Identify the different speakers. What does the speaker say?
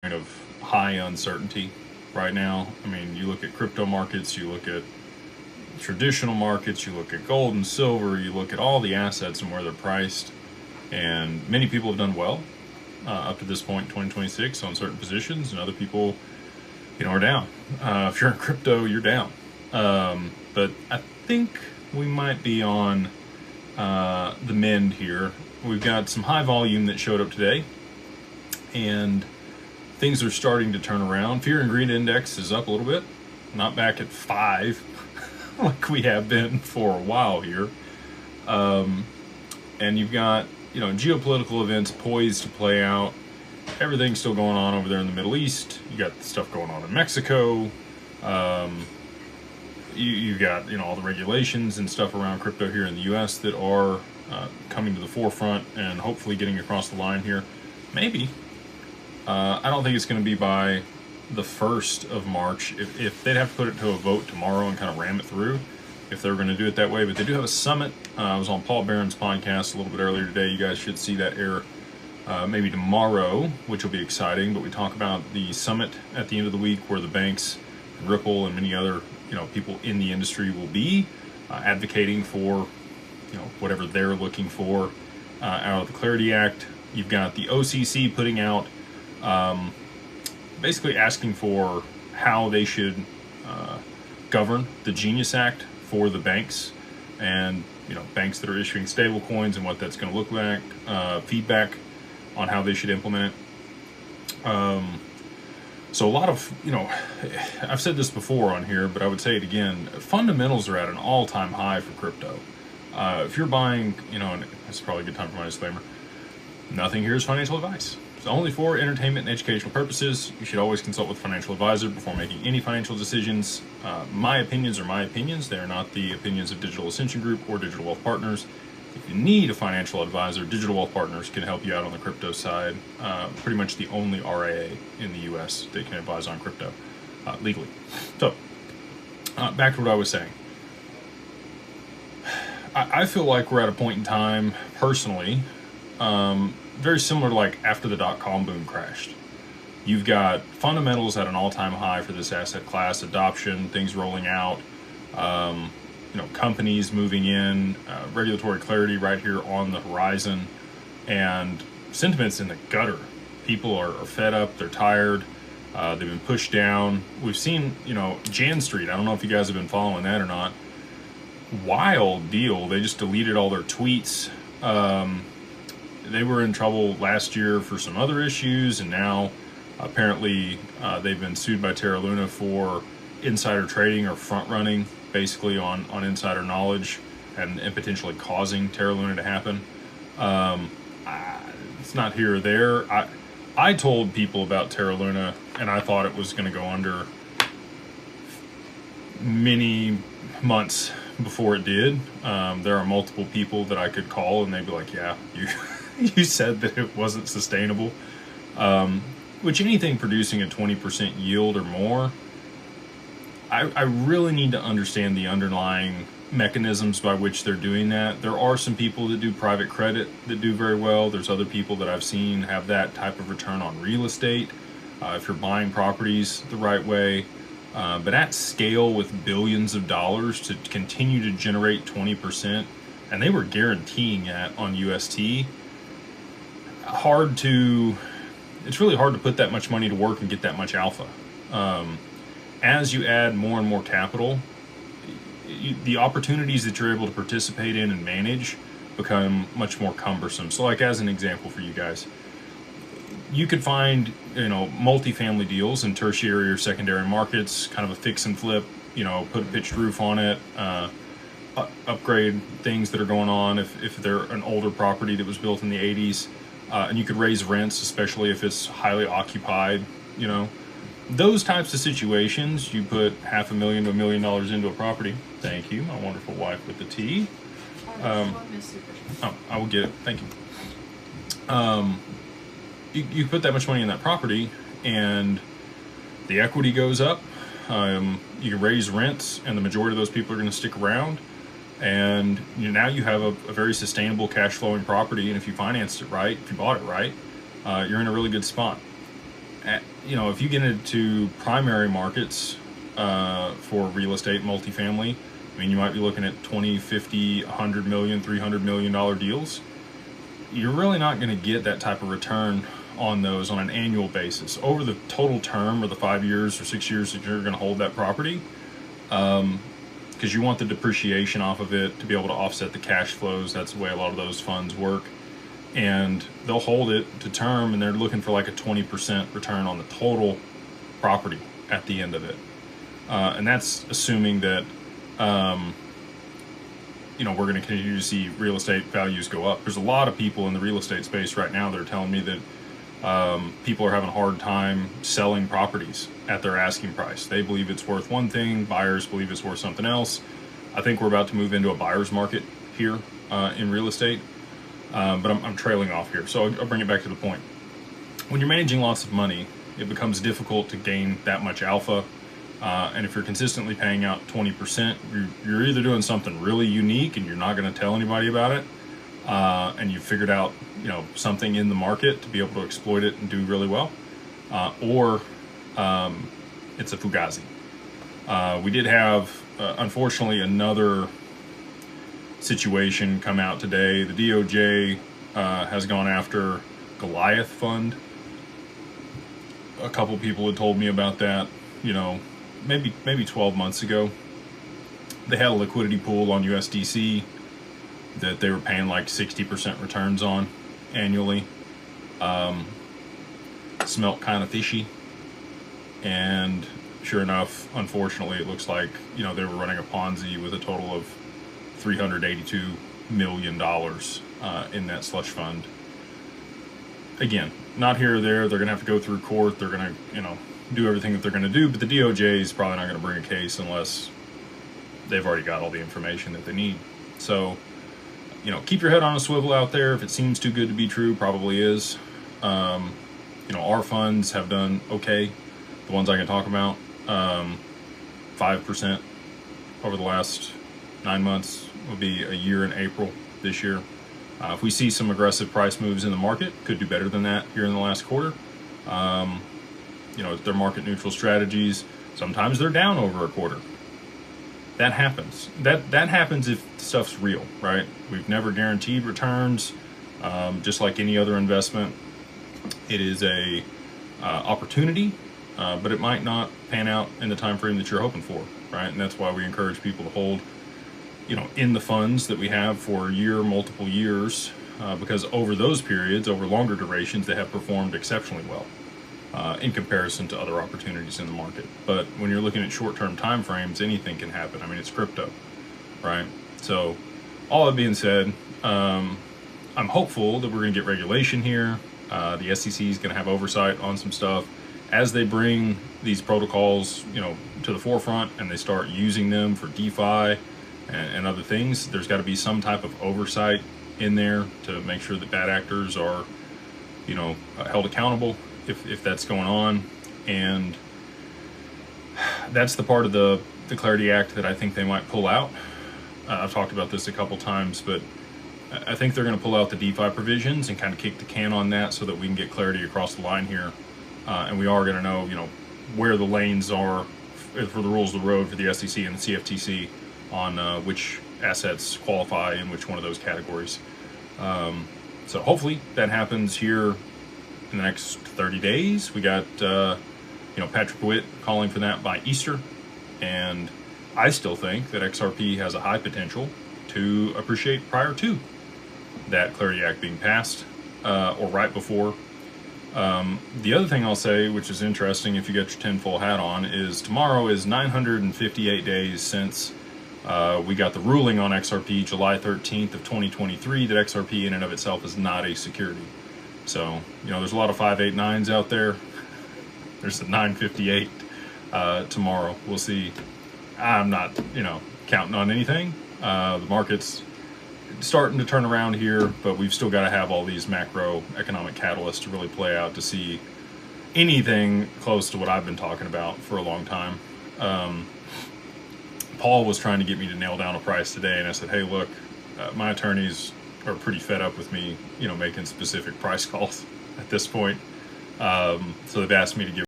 Speaker 1: of high uncertainty right now. I mean, you look at crypto markets, you look at traditional markets, you look at gold and silver, you look at all the assets and where they're priced, and many people have done well up to this point in 2026 on certain positions, and other people, are down. If you're in crypto, you're down. But I think we might be on the mend here. We've got some high volume that showed up today, and things are starting to turn around. Fear and greed index is up a little bit, not back at 5 like we have been for a while here. And you've got, geopolitical events poised to play out. Everything's still going on over there in the Middle East. You got stuff going on in Mexico. You got, all the regulations and stuff around crypto here in the US that are coming to the forefront and hopefully getting across the line here. Maybe. I don't think it's going to be by the 1st of March. If they'd have to put it to a vote tomorrow and kind of ram it through, if they're going to do it that way. But they do have a summit. I was on Paul Barron's podcast a little bit earlier today. You guys should see that air maybe tomorrow, which will be exciting. But we talk about the summit at the end of the week where the banks, and Ripple, and many other people in the industry will be advocating for whatever they're looking for out of the Clarity Act. You've got the OCC putting out basically asking for how they should govern the Genius Act for the banks, and banks that are issuing stable coins and what that's going to look like, feedback on how they should implement it. So a lot of, I've said this before on here, but I would say it again, fundamentals are at an all-time high for crypto. If you're buying, and it's probably a good time for my disclaimer, nothing here is financial advice. It's only for entertainment and educational purposes. You should always consult with a financial advisor before making any financial decisions. My opinions are my opinions. They are not the opinions of Digital Ascension Group or Digital Wealth Partners. If you need a financial advisor, Digital Wealth Partners can help you out on the crypto side. Pretty much the only RIA in the U.S. that can advise on crypto legally. So, back to what I was saying. I feel like we're at a point in time, personally, very similar to like after the dot-com boom crashed. You've got fundamentals at an all-time high for this asset class, adoption, things rolling out, companies moving in, regulatory clarity right here on the horizon, and sentiments in the gutter. People are fed up, they're tired, they've been pushed down. We've seen, Jan Street, I don't know if you guys have been following that or not. Wild deal. They just deleted all their tweets. They were in trouble last year for some other issues, and now apparently they've been sued by Terra Luna for insider trading or front running, basically on insider knowledge and potentially causing Terra Luna to happen. It's not here or there. I told people about Terra Luna, and I thought it was going to go under many months before it did. There are multiple people that I could call, and they'd be like, yeah, you said that it wasn't sustainable. Which anything producing a 20% yield or more, I really need to understand the underlying mechanisms by which they're doing that. There are some people that do private credit that do very well. There's other people that I've seen have that type of return on real estate, if you're buying properties the right way. But at scale with billions of dollars to continue to generate 20%, and they were guaranteeing that on UST, it's really hard to put that much money to work and get that much alpha. As you add more and more capital, the opportunities that you're able to participate in and manage become much more cumbersome. So like as an example for you guys, you could find, multifamily deals in tertiary or secondary markets, kind of a fix and flip, put a pitched roof on it, upgrade things that are going on if they're an older property that was built in the 80s. And you could raise rents, especially if it's highly occupied, Those types of situations, you put $500,000 to $1 million into a property. Thank you, my wonderful wife with the tea. I will get it, thank you. You put that much money in that property, and the equity goes up. You can raise rents, and the majority of those people are going to stick around. And now you have a very sustainable cash flowing property. And if you financed it right, if you bought it right, you're in a really good spot. if you get into primary markets for real estate, multifamily, I mean, you might be looking at 20, 50, 100 million, $300 million deals. You're really not going to get that type of return on those on an annual basis over the total term, or the 5 years or 6 years that you're going to hold that property, because you want the depreciation off of it to be able to offset the cash flows. That's the way a lot of those funds work, and they'll hold it to term, and they're looking for like a 20% return on the total property at the end of it, and that's assuming that we're going to continue to see real estate values go up. There's a lot of people in the real estate space right now that are telling me that people are having a hard time selling properties at their asking price. They believe it's worth one thing, buyers believe it's worth something else. I think we're about to move into a buyer's market here in real estate, but I'm trailing off here, so I'll bring it back to the point. When you're managing lots of money, it becomes difficult to gain that much alpha, and if you're consistently paying out 20%, you're either doing something really unique and you're not going to tell anybody about it, and you've figured out something in the market to be able to exploit it and do really well, or it's a fugazi. We did have unfortunately another situation come out today. The DOJ has gone after Goliath Fund. A couple people had told me about that, maybe 12 months ago. They had a liquidity pool on USDC that they were paying like 60% returns on annually. Smelt kind of fishy, and sure enough, unfortunately, it looks like they were running a Ponzi with a total of $382 million in that slush fund. Again, not here or there. They're gonna have to go through court. They're gonna do everything that they're gonna do, but the DOJ is probably not gonna bring a case unless they've already got all the information that they need. So keep your head on a swivel out there. If it seems too good to be true, probably is. Our funds have done okay. The ones I can talk about, 5% over the last 9 months will be a year in April this year. If we see some aggressive price moves in the market, could do better than that here in the last quarter. They're market neutral strategies. Sometimes they're down over a quarter. That happens. That happens if stuff's real, right? We've never guaranteed returns. Just like any other investment, it is a opportunity, but it might not pan out in the time frame that you're hoping for, right? And that's why we encourage people to hold, in the funds that we have for a year, multiple years, because over those periods, over longer durations, they have performed exceptionally well in comparison to other opportunities in the market. But when you're looking at short-term time frames, anything can happen. I mean, it's crypto, right? So all that being said, I'm hopeful that we're going to get regulation here. The SEC is going to have oversight on some stuff as they bring these protocols, to the forefront, and they start using them for DeFi and other things. There's got to be some type of oversight in there to make sure that bad actors are, held accountable if that's going on. And that's the part of the Clarity Act that I think they might pull out. I've talked about this a couple times, but I think they're going to pull out the DeFi provisions and kind of kick the can on that so that we can get clarity across the line here. And we are going to know, where the lanes are for the rules of the road for the SEC and the CFTC on which assets qualify in which one of those categories. So hopefully that happens here in the next 30 days. We got, Patrick Witt calling for that by Easter. And I still think that XRP has a high potential to appreciate prior to that Clarity Act being passed, or right before. The other thing I'll say, which is interesting if you get your tinfoil hat on, is tomorrow is 958 days since we got the ruling on XRP, July 13th of 2023, that XRP in and of itself is not a security. So, there's a lot of 589s out there. There's the 958 tomorrow. We'll see. I'm not, counting on anything. The market's starting to turn around here, but we've still got to have all these macroeconomic catalysts to really play out to see anything close to what I've been talking about for a long time. Paul was trying to get me to nail down a price today, and I said, hey, look, my attorneys are pretty fed up with me, making specific price calls at this point. So they've asked me to give